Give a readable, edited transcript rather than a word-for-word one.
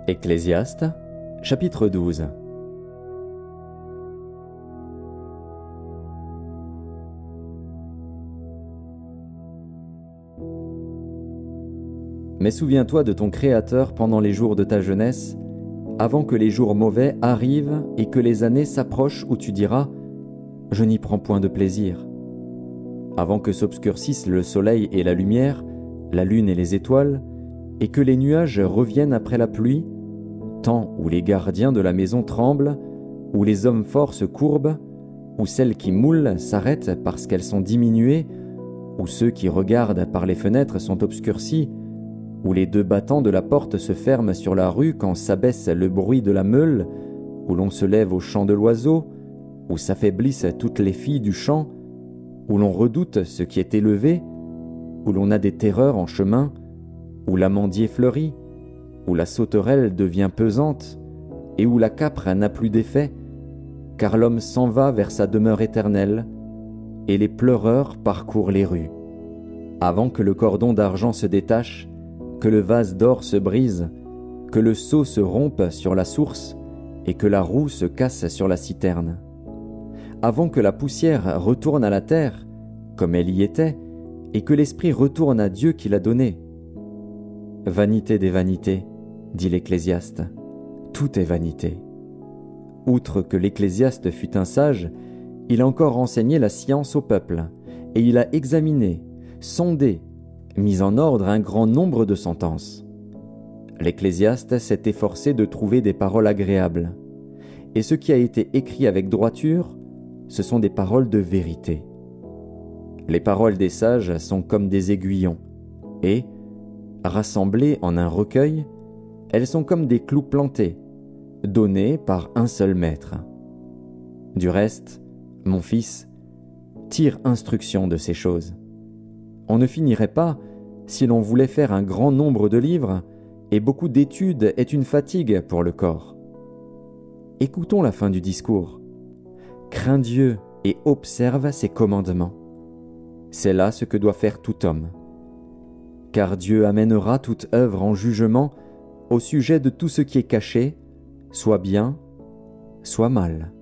Ecclésiaste, chapitre 12. Mais souviens-toi de ton Créateur pendant les jours de ta jeunesse, avant que les jours mauvais arrivent et que les années s'approchent où tu diras « Je n'y prends point de plaisir ». Avant que s'obscurcissent le soleil et la lumière, la lune et les étoiles, et que les nuages reviennent après la pluie, temps où les gardiens de la maison tremblent, où les hommes forts se courbent, où celles qui moulent s'arrêtent parce qu'elles sont diminuées, où ceux qui regardent par les fenêtres sont obscurcis, où les deux battants de la porte se ferment sur la rue quand s'abaisse le bruit de la meule, où l'on se lève au chant de l'oiseau, où s'affaiblissent toutes les filles du champ, où l'on redoute ce qui est élevé, où l'on a des terreurs en chemin, où l'amandier fleurit, où la sauterelle devient pesante, et où la capre n'a plus d'effet, car l'homme s'en va vers sa demeure éternelle, et les pleureurs parcourent les rues. Avant que le cordon d'argent se détache, que le vase d'or se brise, que le seau se rompe sur la source, et que la roue se casse sur la citerne. Avant que la poussière retourne à la terre, comme elle y était, et que l'esprit retourne à Dieu qui l'a donné. Vanité des vanités, dit l'Ecclésiaste, tout est vanité. Outre que l'Ecclésiaste fut un sage, il a encore enseigné la science au peuple, et il a examiné, sondé, mis en ordre un grand nombre de sentences. L'Ecclésiaste s'est efforcé de trouver des paroles agréables, et ce qui a été écrit avec droiture, ce sont des paroles de vérité. Les paroles des sages sont comme des aiguillons, et, rassemblées en un recueil, elles sont comme des clous plantés, donnés par un seul maître. Du reste, mon fils, tire instruction de ces choses. On ne finirait pas si l'on voulait faire un grand nombre de livres, et beaucoup d'études est une fatigue pour le corps. Écoutons la fin du discours. Crains Dieu et observe ses commandements. C'est là ce que doit faire tout homme. Car Dieu amènera toute œuvre en jugement au sujet de tout ce qui est caché, soit bien, soit mal.